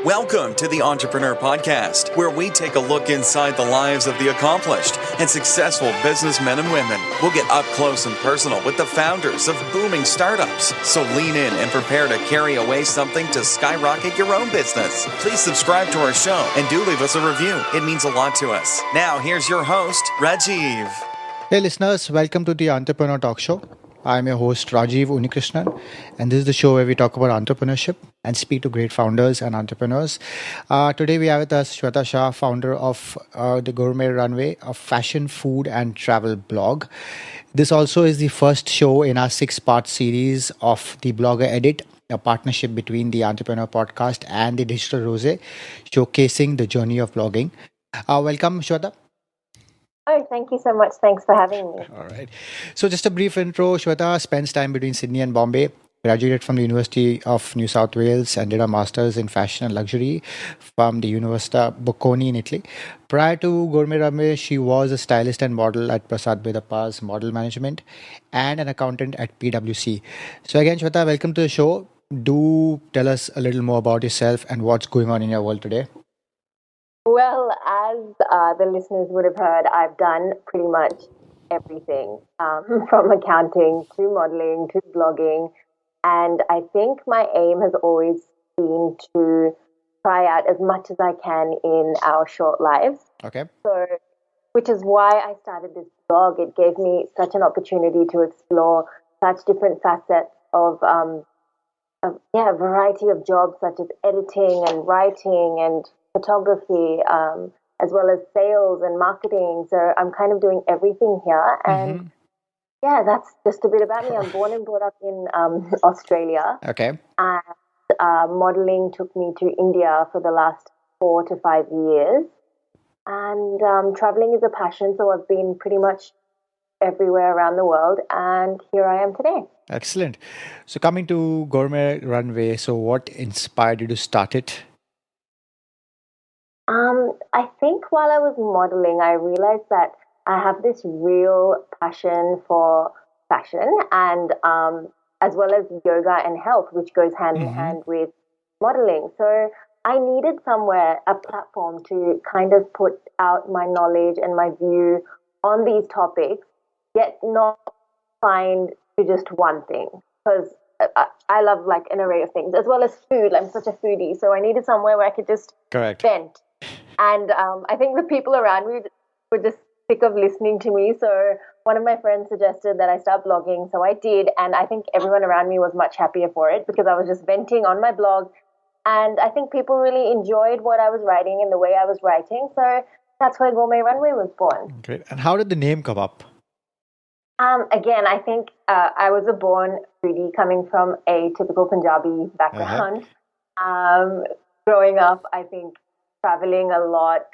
Welcome to the Entrepreneur Podcast, where we take a look inside the lives of the accomplished and successful businessmen and women. We'll get up close and personal with the founders of booming startups. So lean in and prepare to carry away something to skyrocket your own business. Please subscribe to our show and do leave us a review. It means a lot to us. Now, here's your host, Rajiv. Hey listeners, welcome to the Entrepreneur Talk Show. I'm your host Rajiv Unikrishnan, and this is the show where we talk about entrepreneurship and speak to great founders and entrepreneurs. Today we have with us Shweta Shah, founder of the Gourmet Runway, a fashion, food and travel blog. This also is the first show in our 6-part series of the Blogger Edit, a partnership between the Entrepreneur Podcast and the Digital Rose, showcasing the journey of blogging. Welcome, Shweta. Oh, thank you so much. Thanks for having me. All right. So just a brief intro. Shweta spends time between Sydney and Bombay, graduated from the University of New South Wales and did a master's in fashion and luxury from the Università Bocconi in Italy. Prior to Gourmet Runway, she was a stylist and model at Prasad Bedappa's Model Management and an accountant at PwC. So again, Shweta, welcome to the show. Do tell us a little more about yourself and what's going on in your world today. Well, as the listeners would have heard, I've done pretty much everything from accounting to modeling to blogging. And I think my aim has always been to try out as much as I can in our short lives. Okay. So, which is why I started this blog. It gave me such an opportunity to explore such different facets of a variety of jobs such as editing and writing and photography, as well as sales and marketing. So I'm kind of doing everything here. And yeah, that's just a bit about me. I'm born and brought up in Australia. Okay. And modeling took me to India for the last 4 to 5 years. And traveling is a passion. So I've been pretty much everywhere around the world. And here I am today. Excellent. So coming to Gourmet Runway, so what inspired you to start it? I think while I was modeling, I realized that I have this real passion for fashion and as well as yoga and health, which goes hand in hand with modeling. So I needed somewhere, a platform to kind of put out my knowledge and my view on these topics, yet not find to just one thing. Because I love like an array of things, as well as food. I'm such a foodie. So I needed somewhere where I could just vent. And I think the people around me were just sick of listening to me. So one of my friends suggested that I start blogging. So I did. And I think everyone around me was much happier for it because I was just venting on my blog. And I think people really enjoyed what I was writing and the way I was writing. So that's why Gourmet Runway was born. Great. And how did the name come up? Again, I think I was a born foodie coming from a typical Punjabi background. Growing up, I think traveling a lot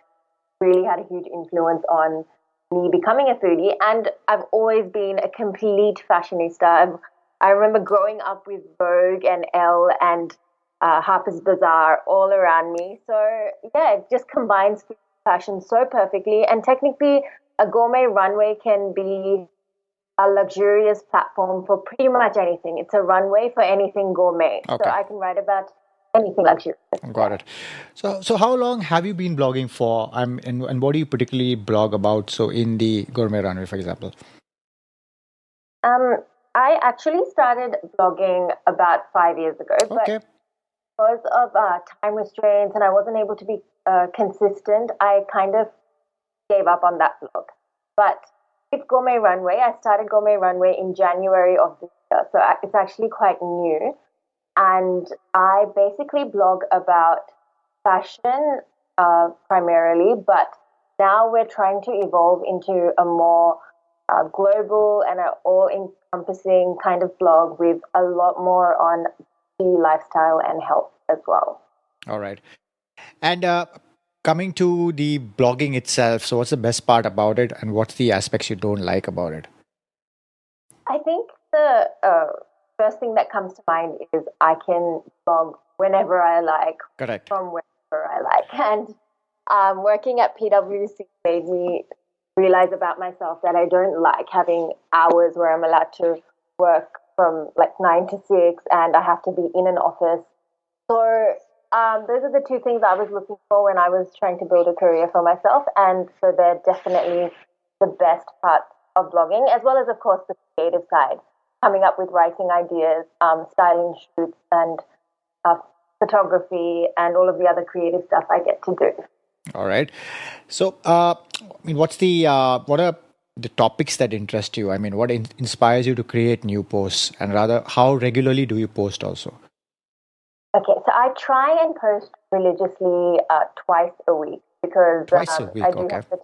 really had a huge influence on me becoming a foodie. And I've always been a complete fashionista. I remember growing up with Vogue and Elle and Harper's Bazaar all around me. So yeah, it just combines fashion so perfectly. And technically, a gourmet runway can be a luxurious platform for pretty much anything. It's a runway for anything gourmet. Okay. So I can write about anything luxurious. Got it. So how long have you been blogging for? And what do you particularly blog about? So in the Gourmet Runway, for example. I actually started blogging about 5 years ago. Okay. But because of time restraints and I wasn't able to be consistent, I kind of gave up on that blog. But with Gourmet Runway, I started Gourmet Runway in January of this year. So it's actually quite new. And I basically blog about fashion primarily, but now we're trying to evolve into a more global and an all-encompassing kind of blog with a lot more on the lifestyle and health as well. All right. And coming to the blogging itself, so what's the best part about it and what's the aspects you don't like about it? I think the first thing that comes to mind is I can blog whenever I like, Correct. from wherever I like. And working at PwC made me realize about myself that I don't like having hours where I'm allowed to work from like 9 to 6 and I have to be in an office. So those are the two things I was looking for when I was trying to build a career for myself. And so they're definitely the best part of blogging, as well as, of course, the creative side, coming up with writing ideas, styling shoots, and photography, and all of the other creative stuff I get to do. All right. So, what are the topics that interest you? I mean, what inspires you to create new posts, and rather, how regularly do you post also? Okay, so I try and post religiously twice a week because Twice a week, I do okay. have the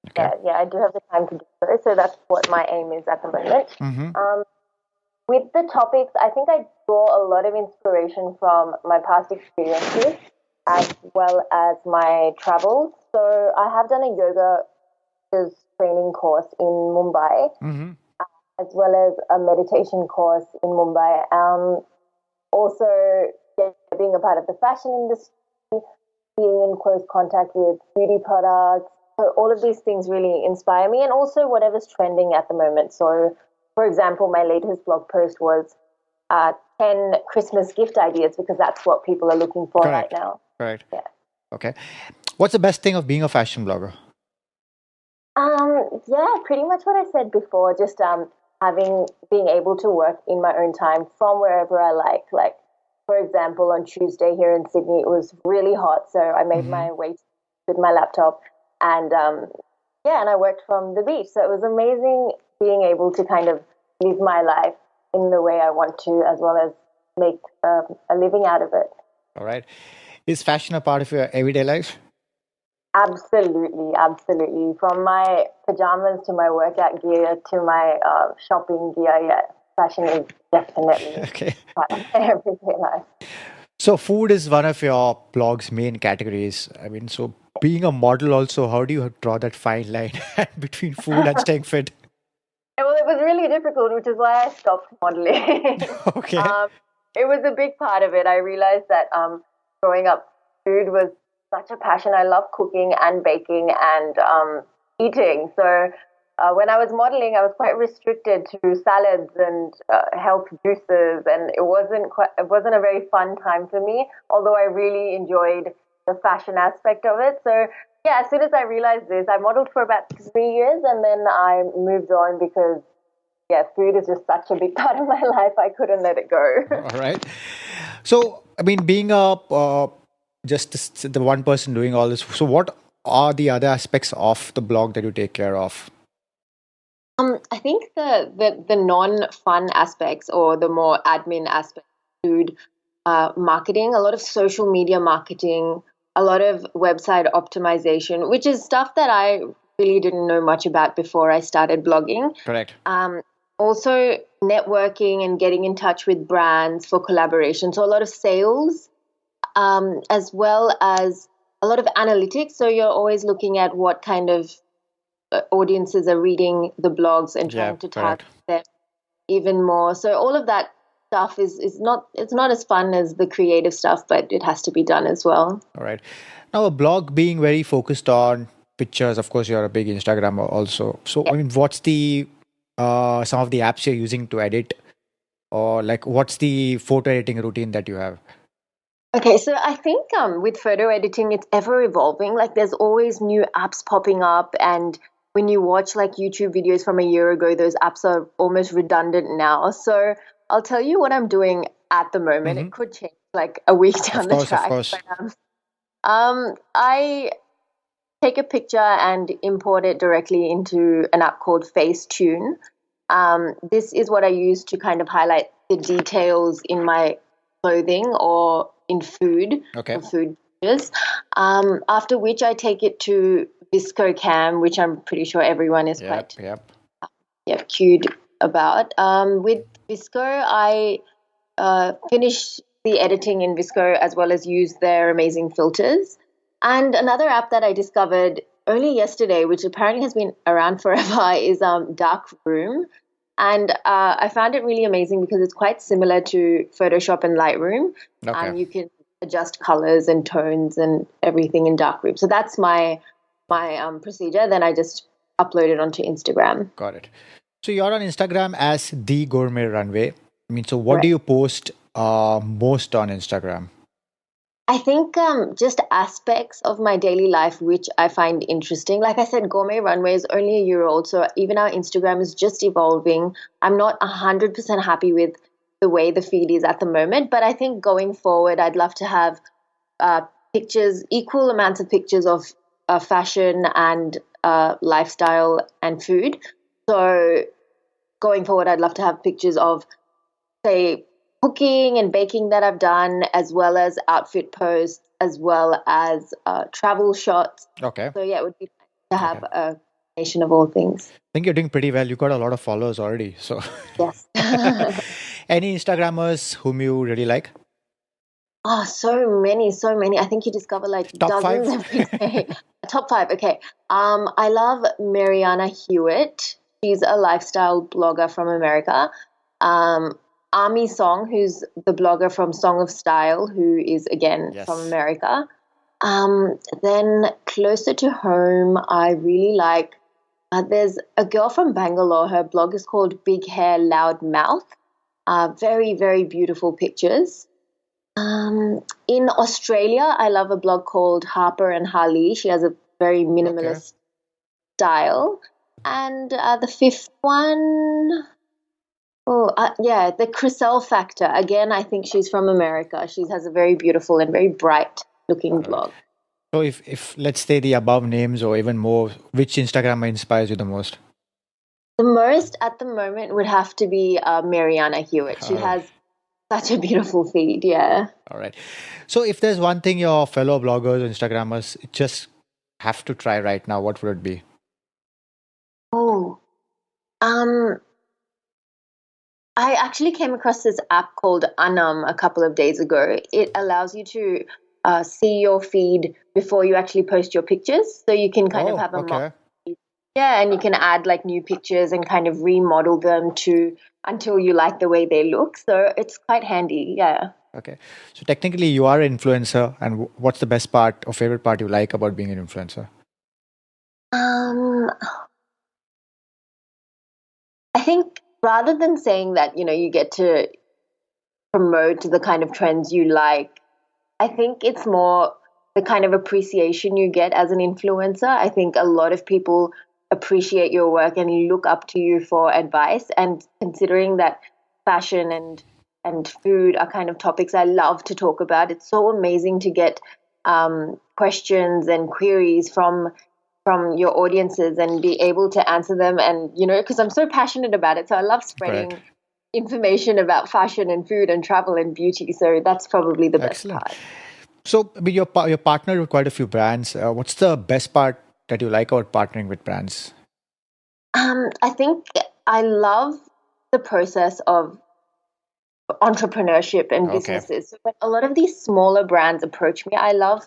Okay. I do have the time to do so. So that's what my aim is at the moment. Mm-hmm. With the topics, I think I draw a lot of inspiration from my past experiences as well as my travels. So I have done a yoga training course in Mumbai, Mm-hmm. as well as a meditation course in Mumbai. Also, being a part of the fashion industry, being in close contact with beauty products. So all of these things really inspire me, and also whatever's trending at the moment. So, for example, my latest blog post was 10 Christmas gift ideas because that's what people are looking for Correct. right now. Correct. Yeah. Okay. What's the best thing of being a fashion blogger? Yeah, pretty much what I said before. Just being able to work in my own time from wherever I like. Like, for example, on Tuesday here in Sydney, it was really hot, so I made my way with my laptop, and and I worked from the beach. So it was amazing being able to kind of live my life in the way I want to, as well as make a living out of it. All right. Is fashion a part of your everyday life? Absolutely, absolutely. From my pajamas to my workout gear to my shopping gear, yeah, fashion is definitely Okay. part of my everyday life. So, food is one of your blog's main categories. I mean, so being a model also, how do you draw that fine line between food and staying fit? Well, it was really difficult, which is why I stopped modeling. Okay. It was a big part of it. I realized that growing up, food was such a passion. I love cooking and baking and eating. So when I was modeling, I was quite restricted to salads and health juices, and it wasn't a very fun time for me. Although I really enjoyed the fashion aspect of it. So yeah, as soon as I realized this, I modeled for about 3 years, and then I moved on because yeah, food is just such a big part of my life. I couldn't let it go. All right. So, I mean, being the one person doing all this, so what are the other aspects of the blog that you take care of? I think the non-fun aspects or the more admin aspects, food marketing, a lot of social media marketing, a lot of website optimization, which is stuff that I really didn't know much about before I started blogging. Correct. Also networking and getting in touch with brands for collaboration. So a lot of sales, as well as a lot of analytics. So you're always looking at what kind of audiences are reading the blogs and trying to target them even more. So all of that stuff is not as fun as the creative stuff, but it has to be done as well. All right. Now, a blog being very focused on pictures, of course, you're a big Instagrammer also. So, I mean, what's the some of the apps you're using to edit, or like what's the photo editing routine that you have? Okay, so I think with photo editing, it's ever evolving. Like there's always new apps popping up, and when you watch like YouTube videos from a year ago, those apps are almost redundant now. So I'll tell you what I'm doing at the moment. It could change like a week down the track. Of course. But, I take a picture and import it directly into an app called Facetune. This is what I use to kind of highlight the details in my clothing or in food, Okay. or food pictures. After which I take it to VSCO Cam, which I'm pretty sure everyone is quite cued about. With VSCO, I finish the editing in VSCO as well as use their amazing filters. And another app that I discovered only yesterday, which apparently has been around forever, is Darkroom. And I found it really amazing because it's quite similar to Photoshop and Lightroom. Okay. You can adjust colors and tones and everything in Darkroom. So that's my procedure. Then I just upload it onto Instagram. Got it. So you're on Instagram as The Gourmet Runway. I mean, so what do you post most on Instagram? I think just aspects of my daily life which I find interesting. Like I said, Gourmet Runway is only a year old, so even our Instagram is just evolving. I'm not 100% happy with the way the feed is at the moment, but I think going forward, I'd love to have uh, pictures, equal amounts of pictures of fashion and lifestyle and food. So going forward, I'd love to have pictures of, say, cooking and baking that I've done, as well as outfit posts, as well as travel shots. Okay. So yeah, it would be nice to have Okay. a combination of all things. I think you're doing pretty well. You got a lot of followers already. So, Yes. any Instagrammers whom you really like? Oh, so many, so many. I think you discover like Top dozens five? every day. Top five. Okay. I love Mariana Hewitt. She's a lifestyle blogger from America. Um, Ami Song, who's the blogger from Song of Style, who is again from Yes. America. Then closer to home, I really like. There's a girl from Bangalore. Her blog is called Big Hair Loud Mouth. Very, very beautiful pictures. In Australia, I love a blog called Harper and Harley. She has a very Okay. minimalist style. And the fifth one, yeah, the Crisel Factor. Again, I think she's from America. She has a very beautiful and very bright looking All right. blog. So, if let's say the above names or even more, which Instagrammer inspires you the most? The most at the moment would have to be Mariana Hewitt. She All right. has such a beautiful feed, yeah. All right. So, if there's one thing your fellow bloggers or Instagrammers just have to try right now, what would it be? Oh, um, I actually came across this app called Anam a couple of days ago. It allows you to see your feed before you actually post your pictures. So you can kind of Oh, have a okay. yeah, and you can add like new pictures and kind of remodel them to until you like the way they look. So it's quite handy. Yeah. Okay. So, technically, you are an influencer. And what's the best part or favorite part you like about being an influencer? Um, I think rather than saying that, you get to promote the kind of trends you like, I think it's more the kind of appreciation you get as an influencer. I think a lot of people appreciate your work and look up to you for advice. And considering that fashion and food are kind of topics I love to talk about, it's so amazing to get questions and queries from your audiences and be able to answer them. And because I'm so passionate about it, so I love Correct. spreading information about fashion and food and travel and beauty. So that's probably the best Excellent. part. So, I mean, your partner with quite a few brands. What's the best part that you like about partnering with brands? I think I love the process of entrepreneurship and Okay. businesses. So when a lot of these smaller brands approach me, I love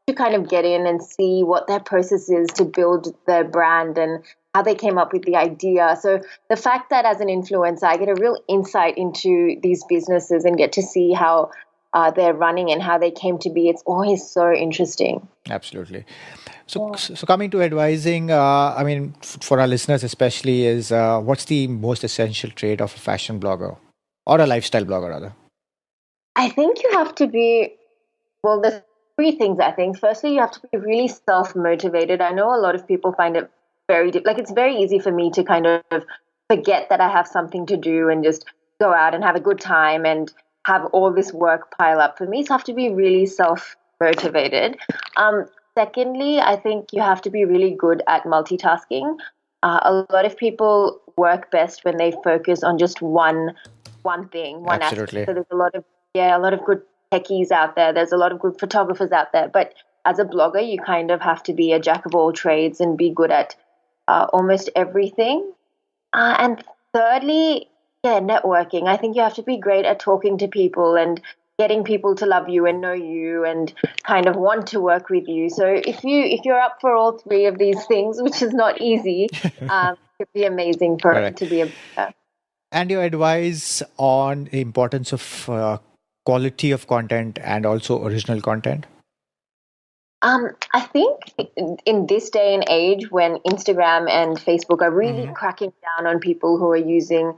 to kind of get in and see what their process is to build their brand and how they came up with the idea. So the fact that as an influencer, I get a real insight into these businesses and get to see how they're running and how they came to be, it's always so interesting. Absolutely. So coming to advising, I mean, for our listeners especially, is what's the most essential trait of a fashion blogger or a lifestyle blogger, rather? I think you have to be, well, there's three things I think. Firstly, you have to be really self-motivated. I know a lot of people find it like it's very easy for me to kind of forget that I have something to do and just go out and have a good time and have all this work pile up. For me, you have to be really self-motivated. Secondly, I think you have to be really good at multitasking. A lot of people work best when they focus on just one thing, one aspect. Absolutely. So there's a lot of good techies out there. There's a lot of good photographers out there. But as a blogger, you kind of have to be a jack of all trades and be good at almost everything. And thirdly, yeah, networking. I think you have to be great at talking to people and getting people to love you and know you and kind of want to work with you. So if you're up for all three of these things, which is not easy, it'd be amazing Correct. to be a And your advice on the importance of quality of content and also original content? I think in this day and age when Instagram and Facebook are really Hmm. cracking down on people who are using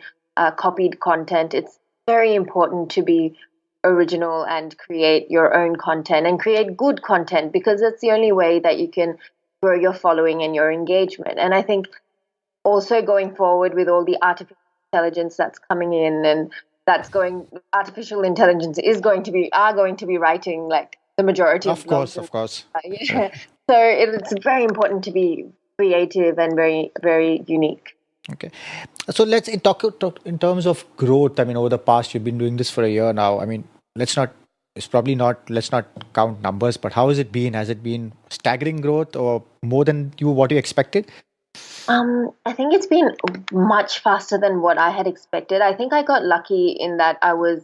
copied content, it's very important to be original and create your own content and create good content, because it's the only way that you can grow your following and your engagement. And I think also going forward with all the artificial intelligence that's coming in, and artificial intelligence are going to be writing like the majority of blogs. Of course. Yeah. So it's very important to be creative and very, very unique. Okay. So let's talk in terms of growth. I mean, over the past, you've been doing this for a year now. I mean, let's not count numbers, but how has it been? Has it been staggering growth or more than what you expected? I think it's been much faster than what I had expected. I think I got lucky in that I was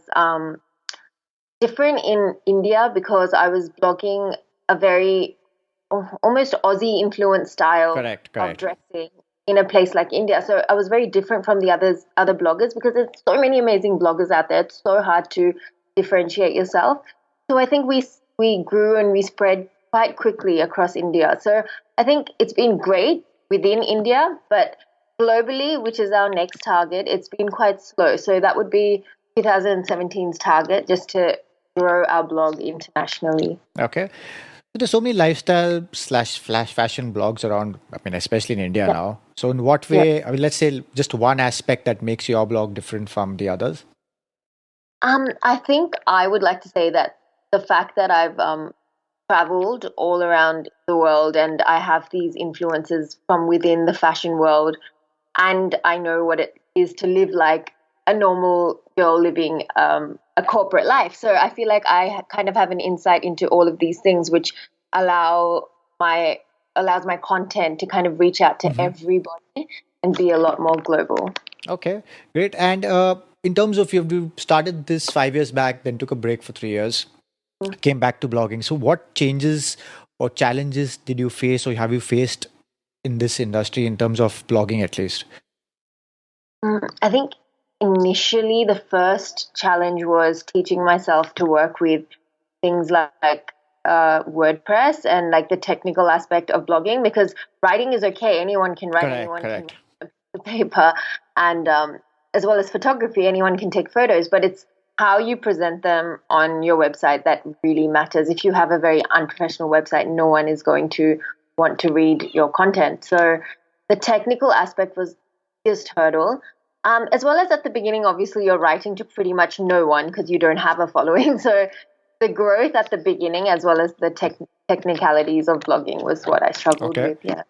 different in India because I was blogging a very almost Aussie influenced style of dressing in a place like India. So I was very different from the other bloggers, because there's so many amazing bloggers out there. It's so hard to differentiate yourself. So I think we grew and we spread quite quickly across India. So I think it's been great within India, but globally, which is our next target, it's been quite slow. So that would be 2017's target, just to grow our blog internationally. Okay. There's so many lifestyle / flash fashion blogs around, I mean, especially in India now. So in what way, I mean, let's say just one aspect that makes your blog different from the others? I think I would like to say that the fact that I've traveled all around the world and I have these influences from within the fashion world, and I know what it is to live like a normal girl living a corporate life. So I feel like I kind of have an insight into all of these things, which allows my content to kind of reach out to everybody and be a lot more global. Okay, great. And in terms of you started this 5 years back, then took a break for 3 years, came back to blogging. So what changes or challenges did you face or have you faced in this industry in terms of blogging at least? I think initially the first challenge was teaching myself to work with things like WordPress and like the technical aspect of blogging, because writing is okay. Anyone can write, anyone can write the paper, and as well as photography, anyone can take photos, but it's how you present them on your website that really matters. If you have a very unprofessional website, no one is going to want to read your content. So the technical aspect was the biggest hurdle. As well as at the beginning, obviously, you're writing to pretty much no one because you don't have a following. So the growth at the beginning, as well as the technicalities of blogging, was what I struggled with. Yeah.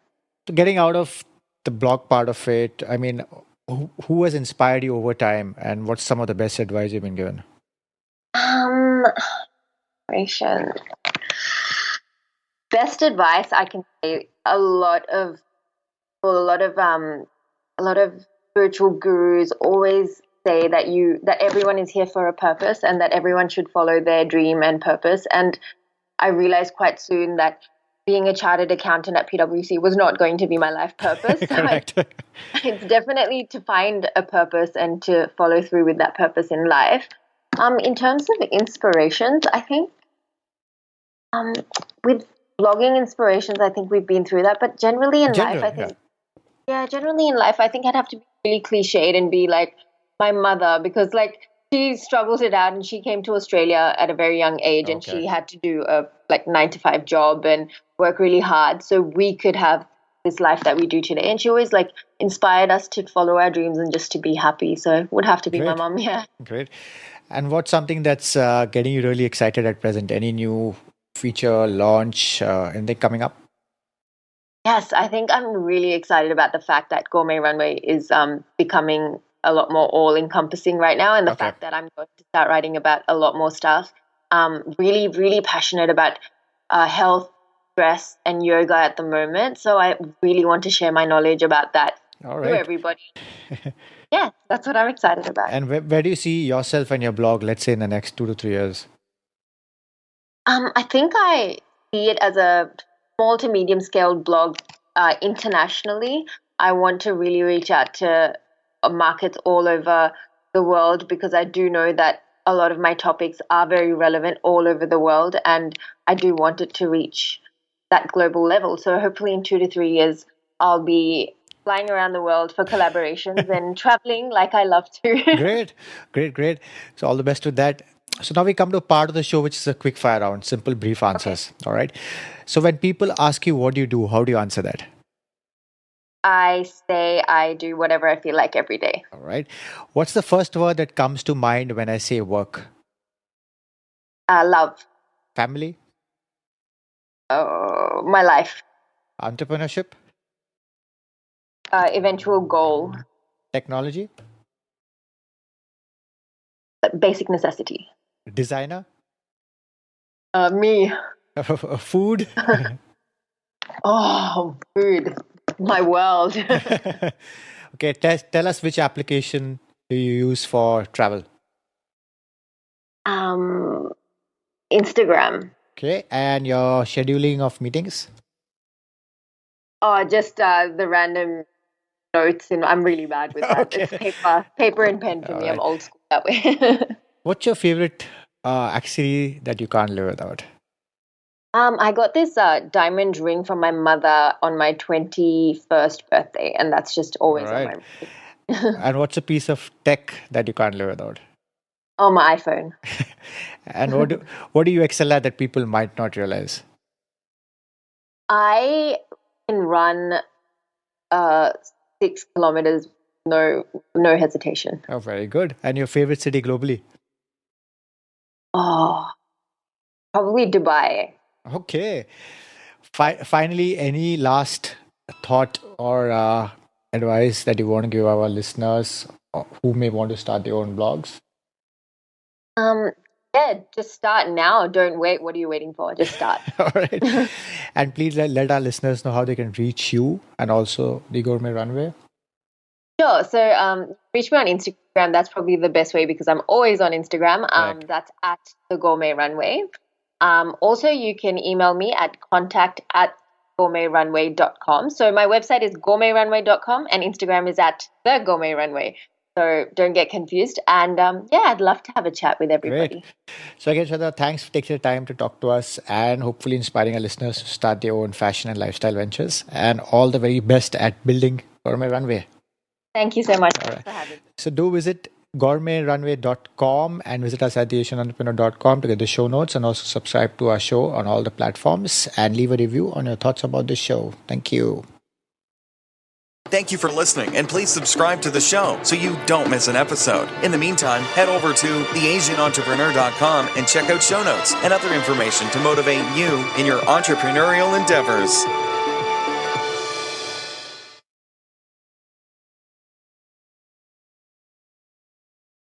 So getting out of the blog part of it, I mean, who has inspired you over time, and what's some of the best advice you've been given? Inspiration. Best advice I can say, a lot of spiritual gurus always say that everyone is here for a purpose and that everyone should follow their dream and purpose. And I realized quite soon that being a chartered accountant at PwC was not going to be my life purpose. Correct. It's definitely to find a purpose and to follow through with that purpose in life. In terms of inspirations, I think with blogging inspirations, I think we've been through that. But generally in life, I think I'd have to be really cliched and be like my mother, because like she struggles it out and she came to Australia at a very young age and she had to do a 9-to-5 job and work really hard so we could have this life that we do today. And she always like inspired us to follow our dreams and just to be happy. So it would have to be my mom. Yeah. Great. And what's something that's getting you really excited at present? Any new feature, launch, anything coming up? Yes, I think I'm really excited about the fact that Gourmet Runway is becoming a lot more all-encompassing right now, and the fact that I'm going to start writing about a lot more stuff. Really, really passionate about health, stress, and yoga at the moment. So I really want to share my knowledge about that to everybody. Yeah, that's what I'm excited about. And where do you see yourself and your blog, let's say in the next 2 to 3 years? I think I see it as a small to medium scale blog internationally. I want to really reach out to markets all over the world, because I do know that a lot of my topics are very relevant all over the world, and I do want it to reach that global level. So hopefully in 2 to 3 years, I'll be flying around the world for collaborations and traveling like I love to. Great. So all the best with that. So now we come to a part of the show which is a quick fire round, simple, brief answers. All right. So when people ask you what do you do, how do you answer that? I say I do whatever I feel like every day. All right. What's the first word that comes to mind when I say work? Love. Family? Oh, my life. Entrepreneurship? Eventual goal. Technology? Basic necessity. Designer? Me. Food? Oh, food. My world. Okay, tell us which application do you use for travel? Instagram. Okay, and your scheduling of meetings? Oh, just the random notes, and I'm really bad with that. Okay. It's paper and pen for All me. I'm right. old school that way. What's your favorite accessory that you can't live without? I got this diamond ring from my mother on my 21st birthday, and that's just always All on right. my And what's a piece of tech that you can't live without? on my iPhone. And what do you excel at that people might not realize? I can run 6 kilometers, no hesitation. Oh, very good. And your favorite city globally? Oh, probably Dubai. Okay. Finally, any last thought or advice that you want to give our listeners who may want to start their own blogs? Yeah, just start now. Don't wait. What are you waiting for? Just start. All right. And please let our listeners know how they can reach you and also the Gourmet Runway. Sure. So reach me on Instagram. That's probably the best way because I'm always on Instagram. Correct. That's at the Gourmet Runway. Also, you can email me at contact@gourmetrunway.com. So my website is gourmetrunway.com and Instagram is at the Gourmet Runway. So don't get confused. And yeah, I'd love to have a chat with everybody. Great. So again, Shraddha, thanks for taking the time to talk to us and hopefully inspiring our listeners to start their own fashion and lifestyle ventures. And all the very best at building Gourmet Runway. Thank you so much All right. for having me. So do visit gourmetrunway.com and visit us at theasianentrepreneur.com to get the show notes and also subscribe to our show on all the platforms and leave a review on your thoughts about the show. Thank you. Thank you for listening, and please subscribe to the show so you don't miss an episode. In the meantime, head over to theasianentrepreneur.com and check out show notes and other information to motivate you in your entrepreneurial endeavors.